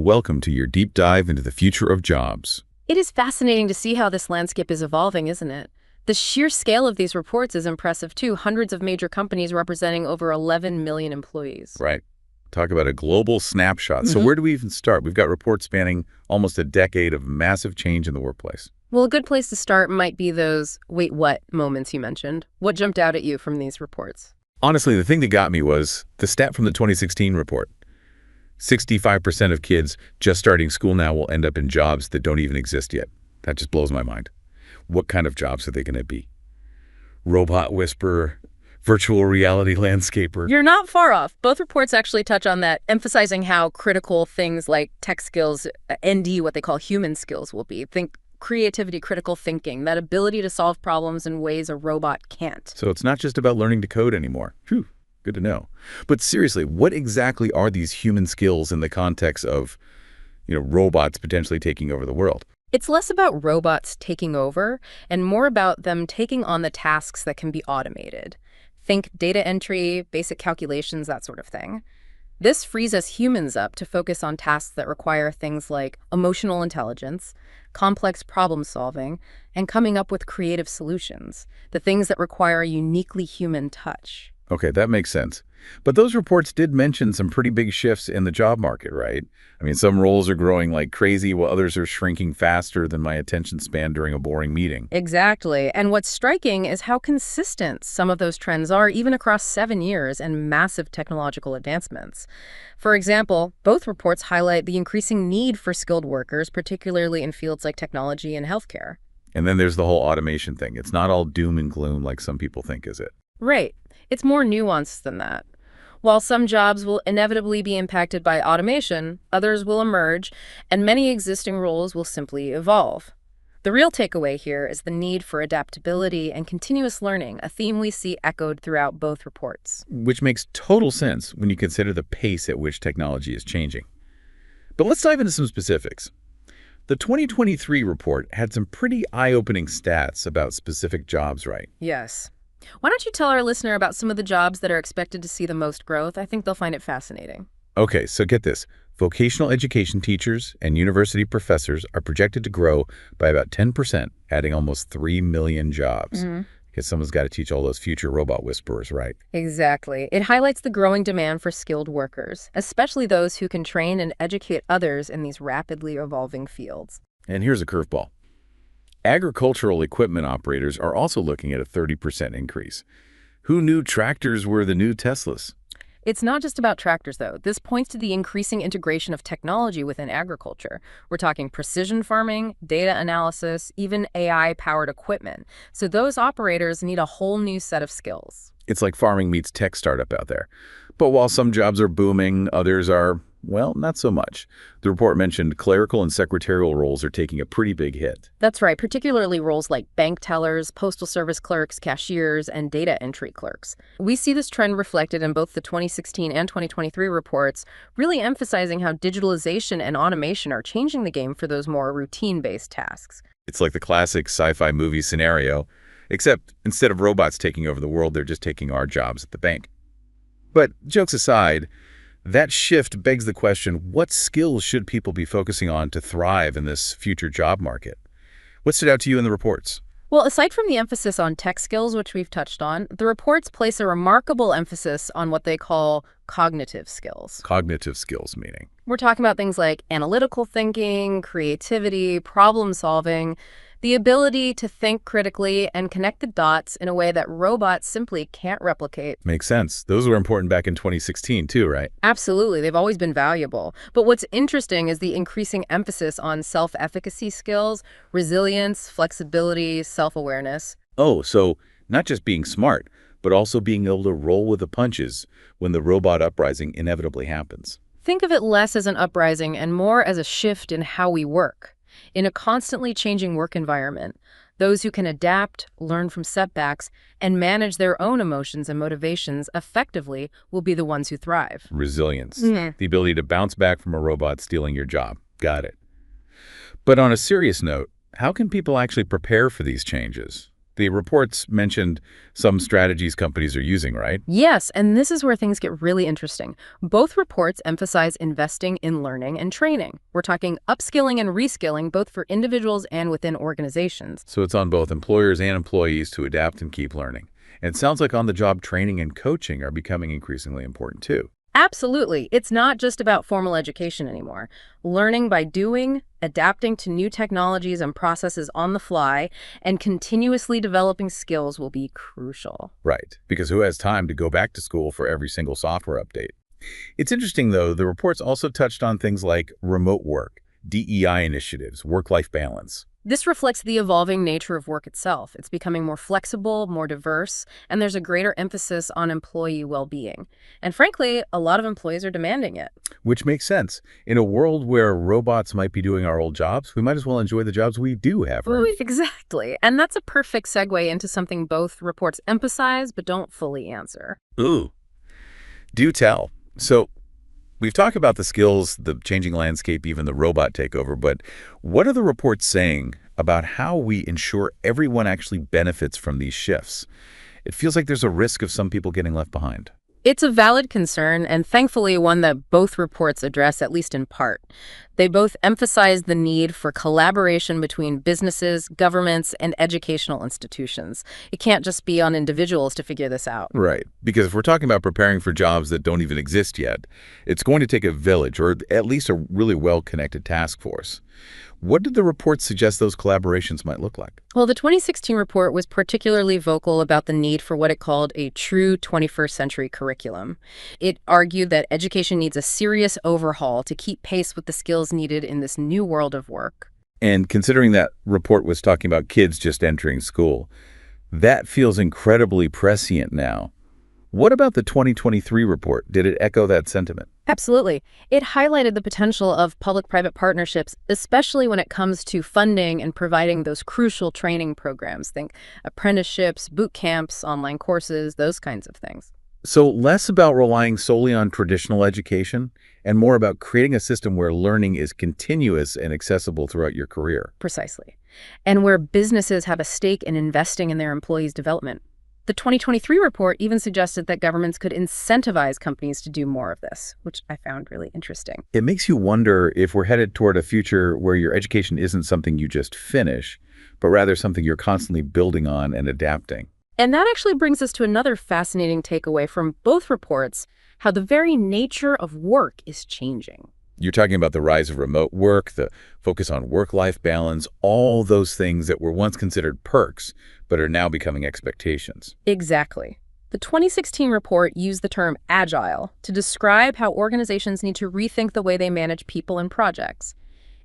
Welcome to your deep dive into the future of jobs. It is fascinating to see how this landscape is evolving, isn't it? The sheer scale of these reports is impressive, too. Hundreds of major companies representing over 11 million employees. Right. Talk about a global snapshot. So where do we even start? We've got reports spanning almost a decade of massive change in the workplace. Well, a good place to start might be those wait, what moments you mentioned. What jumped out at you from these reports? Honestly, the thing that got me was the stat from the 2016 report. 65% of kids just starting school now will end up in jobs that don't even exist yet. That just blows my mind. What kind of jobs are they going to be? Robot whisperer, virtual reality landscaper. You're not far off. Both reports actually touch on that, emphasizing how critical things like tech skills, ND, what they call human skills, will be. Think creativity, critical thinking, that ability to solve problems in ways a robot can't. So it's not just about learning to code anymore. Phew, good to know. But seriously, what exactly are these human skills in the context of, robots potentially taking over the world? It's less about robots taking over and more about them taking on the tasks that can be automated. Think data entry, basic calculations, that sort of thing. This frees us humans up to focus on tasks that require things like emotional intelligence, complex problem solving, and coming up with creative solutions, the things that require a uniquely human touch. Okay, that makes sense. But those reports did mention some pretty big shifts in the job market, right? I mean, some roles are growing like crazy while others are shrinking faster than my attention span during a boring meeting. Exactly. And what's striking is how consistent some of those trends are, even across 7 years and massive technological advancements. For example, both reports highlight the increasing need for skilled workers, particularly in fields like technology and healthcare. And then there's the whole automation thing. It's not all doom and gloom like some people think, is it? Right. It's more nuanced than that. While some jobs will inevitably be impacted by automation, others will emerge, and many existing roles will simply evolve. The real takeaway here is the need for adaptability and continuous learning, a theme we see echoed throughout both reports. Which makes total sense when you consider the pace at which technology is changing. But let's dive into some specifics. The 2023 report had some pretty eye-opening stats about specific jobs, right? Yes. Why don't you tell our listener about some of the jobs that are expected to see the most growth? I think they'll find it fascinating. Okay, so get this. Vocational education teachers and university professors are projected to grow by about 10%, adding almost 3 million jobs. Because someone's got to teach all those future robot whisperers, right? Exactly. It highlights the growing demand for skilled workers, especially those who can train and educate others in these rapidly evolving fields. And here's a curveball. Agricultural equipment operators are also looking at a 30% increase. Who knew tractors were the new Teslas? It's not just about tractors, though. This points to the increasing integration of technology within agriculture. We're talking precision farming, data analysis, even AI-powered equipment. So those operators need a whole new set of skills. It's like farming meets tech startup out there. But while some jobs are booming, others are, well, not so much. The report mentioned clerical and secretarial roles are taking a pretty big hit. That's right, particularly roles like bank tellers, postal service clerks, cashiers, and data entry clerks. We see this trend reflected in both the 2016 and 2023 reports, really emphasizing how digitalization and automation are changing the game for those more routine-based tasks. It's like the classic sci-fi movie scenario, except instead of robots taking over the world, they're just taking our jobs at the bank. But jokes aside, that shift begs the question, what skills should people be focusing on to thrive in this future job market? What stood out to you in the reports? Well, aside from the emphasis on tech skills, which we've touched on, the reports place a remarkable emphasis on what they call cognitive skills. Cognitive skills, meaning? We're talking about things like analytical thinking, creativity, problem solving, the ability to think critically and connect the dots in a way that robots simply can't replicate. Makes sense. Those were important back in 2016 too, right? Absolutely. They've always been valuable. But what's interesting is the increasing emphasis on self-efficacy skills, resilience, flexibility, self-awareness. Oh, so not just being smart, but also being able to roll with the punches when the robot uprising inevitably happens. Think of it less as an uprising and more as a shift in how we work. In a constantly changing work environment, those who can adapt, learn from setbacks, and manage their own emotions and motivations effectively will be the ones who thrive. Resilience. The ability to bounce back from a robot stealing your job. Got it. But on a serious note, how can people actually prepare for these changes? The reports mentioned some strategies companies are using, right? Yes, and this is where things get really interesting. Both reports emphasize investing in learning and training. We're talking upskilling and reskilling, both for individuals and within organizations. So it's on both employers and employees to adapt and keep learning. And it sounds like on-the-job training and coaching are becoming increasingly important too. Absolutely. It's not just about formal education anymore. Learning by doing, adapting to new technologies and processes on the fly, and continuously developing skills will be crucial. Right, because who has time to go back to school for every single software update? It's interesting, though, the reports also touched on things like remote work, DEI initiatives, work-life balance. This reflects the evolving nature of work itself. It's becoming more flexible, more diverse, and there's a greater emphasis on employee well-being. And frankly, a lot of employees are demanding it. Which makes sense. In a world where robots might be doing our old jobs, we might as well enjoy the jobs we do have. Well, Right? exactly. And that's a perfect segue into something both reports emphasize but don't fully answer. Ooh, do tell. So we've talked about the skills, the changing landscape, even the robot takeover, but what are the reports saying about how we ensure everyone actually benefits from these shifts? It feels like there's a risk of some people getting left behind. It's a valid concern, and thankfully one that both reports address, at least in part. They both emphasize the need for collaboration between businesses, governments, and educational institutions. It can't just be on individuals to figure this out. Right. Because if we're talking about preparing for jobs that don't even exist yet, it's going to take a village or at least a really well-connected task force. What did the report suggest those collaborations might look like? Well, the 2016 report was particularly vocal about the need for what it called a true 21st century curriculum. It argued that education needs a serious overhaul to keep pace with the skills needed in this new world of work. And considering that report was talking about kids just entering school, that feels incredibly prescient now. What about the 2023 report? Did it echo that sentiment? Absolutely. It highlighted the potential of public-private partnerships, especially when it comes to funding and providing those crucial training programs. Think apprenticeships, boot camps, online courses, those kinds of things. So less about relying solely on traditional education and more about creating a system where learning is continuous and accessible throughout your career. Precisely. And where businesses have a stake in investing in their employees' development. The 2023 report even suggested that governments could incentivize companies to do more of this, which I found really interesting. It makes you wonder if we're headed toward a future where your education isn't something you just finish, but rather something you're constantly building on and adapting. And that actually brings us to another fascinating takeaway from both reports, how the very nature of work is changing. You're talking about the rise of remote work, the focus on work-life balance, all those things that were once considered perks, but are now becoming expectations. Exactly. The 2016 report used the term agile to describe how organizations need to rethink the way they manage people and projects.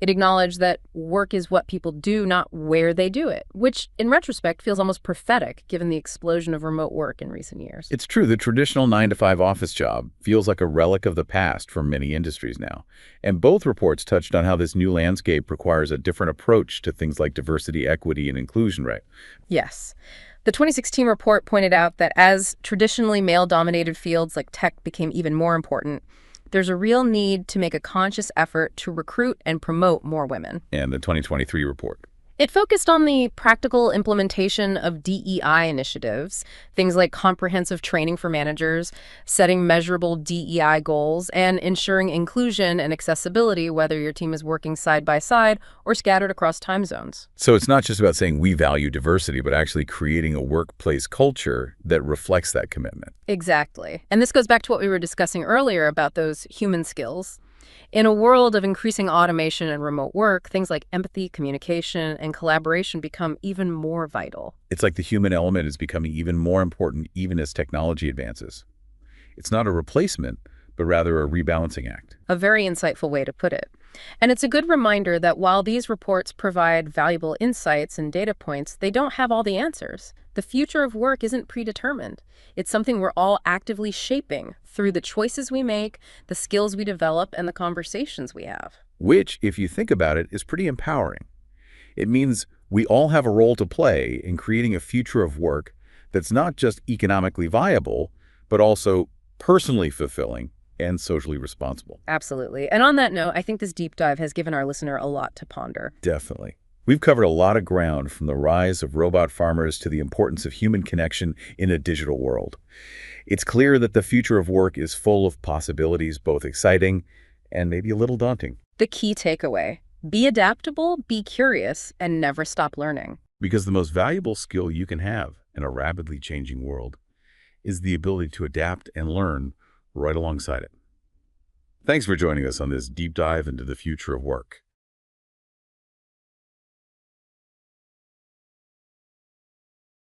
It acknowledged that work is what people do, not where they do it, which in retrospect feels almost prophetic given the explosion of remote work in recent years. It's true, the traditional 9-to-5 office job feels like a relic of the past for many industries now. And both reports touched on how this new landscape requires a different approach to things like diversity, equity, and inclusion, right? Yes. The 2016 report pointed out that as traditionally male-dominated fields like tech became even more important, there's a real need to make a conscious effort to recruit and promote more women. And the 2023 report. It focused on the practical implementation of DEI initiatives, things like comprehensive training for managers, setting measurable DEI goals, and ensuring inclusion and accessibility, whether your team is working side by side or scattered across time zones. So it's not just about saying we value diversity, but actually creating a workplace culture that reflects that commitment. Exactly. And this goes back to what we were discussing earlier about those human skills. In a world of increasing automation and remote work, things like empathy, communication, and collaboration become even more vital. It's like the human element is becoming even more important even as technology advances. It's not a replacement, but rather a rebalancing act. A very insightful way to put it. And it's a good reminder that while these reports provide valuable insights and data points, they don't have all the answers. The future of work isn't predetermined. It's something we're all actively shaping through the choices we make, the skills we develop, and the conversations we have. Which, if you think about it, is pretty empowering. It means we all have a role to play in creating a future of work that's not just economically viable, but also personally fulfilling and socially responsible. Absolutely. And on that note, I think this deep dive has given our listener a lot to ponder. Definitely. We've covered a lot of ground, from the rise of robot farmers to the importance of human connection in a digital world. It's clear that the future of work is full of possibilities, both exciting and maybe a little daunting. The key takeaway: be adaptable, be curious, and never stop learning. Because the most valuable skill you can have in a rapidly changing world is the ability to adapt and learn right alongside it. Thanks for joining us on this deep dive into the future of work.